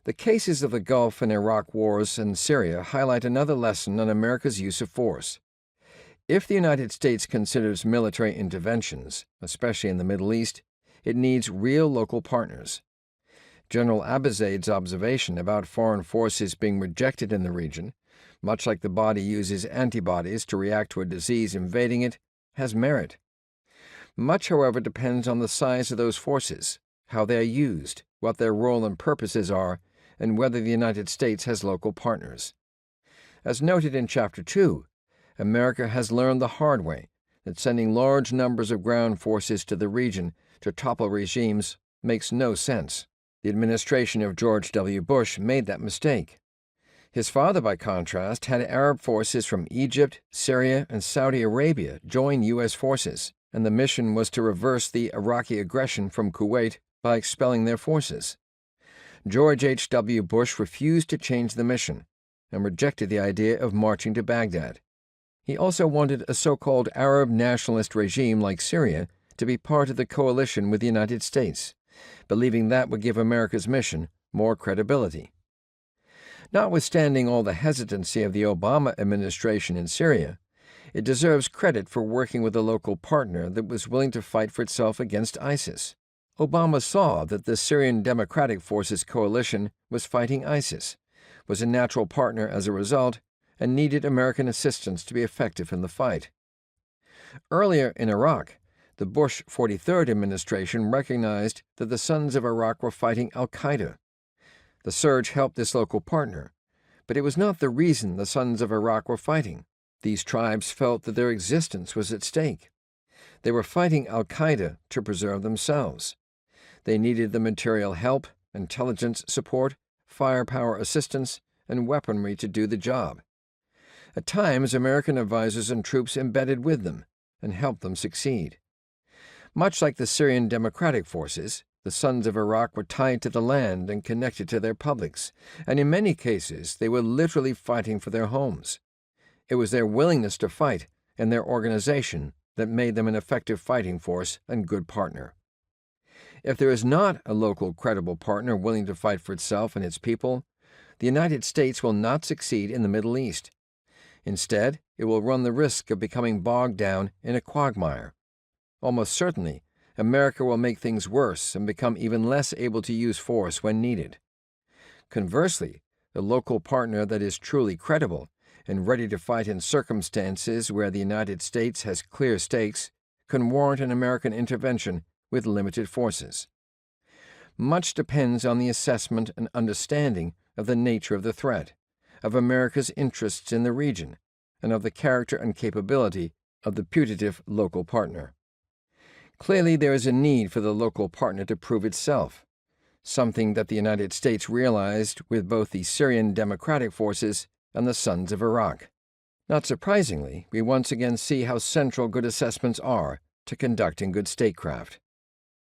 The cases of the Gulf and Iraq wars and Syria highlight another lesson on America's use of force. If the United States considers military interventions, especially in the Middle East, it needs real local partners. General Abizaid's observation about foreign forces being rejected in the region, much like the body uses antibodies to react to a disease invading it, has merit. Much, however, depends on the size of those forces, how they are used, what their role and purposes are, and whether the United States has local partners. As noted in Chapter 2, America has learned the hard way that sending large numbers of ground forces to the region to topple regimes makes no sense. The administration of George W. Bush made that mistake. His father, by contrast, had Arab forces from Egypt, Syria, and Saudi Arabia join U.S. forces, and the mission was to reverse the Iraqi aggression from Kuwait by expelling their forces. George H.W. Bush refused to change the mission and rejected the idea of marching to Baghdad. He also wanted a so-called Arab nationalist regime like Syria to be part of the coalition with the United States, believing that would give America's mission more credibility. Notwithstanding all the hesitancy of the Obama administration in Syria, it deserves credit for working with a local partner that was willing to fight for itself against ISIS. Obama saw that the Syrian Democratic Forces coalition was fighting ISIS, was a natural partner as a result, and needed American assistance to be effective in the fight. Earlier in Iraq, the Bush 43rd administration recognized that the Sons of Iraq were fighting al-Qaeda. The surge helped this local partner, but it was not the reason the Sons of Iraq were fighting. These tribes felt that their existence was at stake. They were fighting al-Qaeda to preserve themselves. They needed the material help, intelligence support, firepower assistance, and weaponry to do the job. At times, American advisors and troops embedded with them and helped them succeed. Much like the Syrian Democratic Forces, the Sons of Iraq were tied to the land and connected to their publics, and in many cases they were literally fighting for their homes. It was their willingness to fight and their organization that made them an effective fighting force and good partner. If there is not a local credible partner willing to fight for itself and its people, the United States will not succeed in the Middle East. Instead, it will run the risk of becoming bogged down in a quagmire. Almost certainly, America will make things worse and become even less able to use force when needed. Conversely, a local partner that is truly credible and ready to fight in circumstances where the United States has clear stakes can warrant an American intervention with limited forces. Much depends on the assessment and understanding of the nature of the threat, of America's interests in the region, and of the character and capability of the putative local partner. Clearly, there is a need for the local partner to prove itself, something that the United States realized with both the Syrian Democratic Forces and the Sons of Iraq. Not surprisingly, we once again see how central good assessments are to conducting good statecraft.